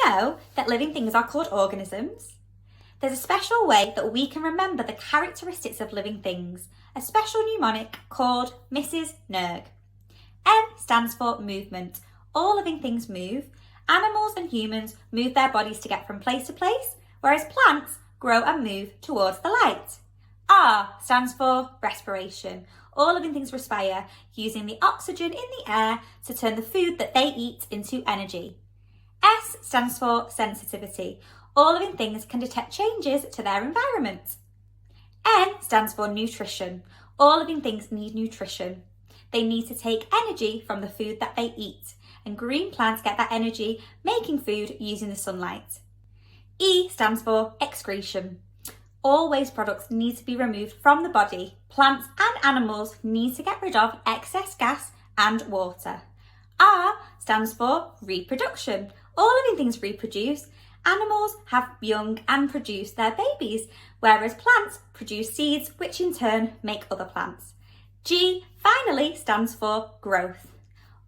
know that living things are called organisms? There's a special way that we can remember the characteristics of living things, a special mnemonic called Mrs Nerg. M stands for movement. All living things move. Animals and humans move their bodies to get from place to place, whereas plants grow and move towards the light. R stands for respiration. All living things respire, using the oxygen in the air to turn the food that they eat into energy. S stands for sensitivity. All living things can detect changes to their environment. N stands for nutrition. All living things need nutrition. They need to take energy from the food that they eat, and green plants get that energy making food using the sunlight. E stands for excretion. All waste products need to be removed from the body. Plants and animals need to get rid of excess gas and water. R stands for reproduction. All living things reproduce. Animals have young and produce their babies, whereas plants produce seeds which in turn make other plants. G finally stands for growth.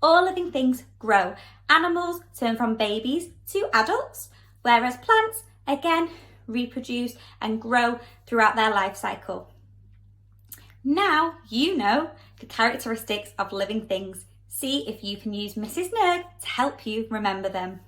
All living things grow. Animals turn from babies to adults, whereas plants, again, reproduce and grow throughout their life cycle. Now you know the characteristics of living things. See if you can use Mrs Nerg to help you remember them.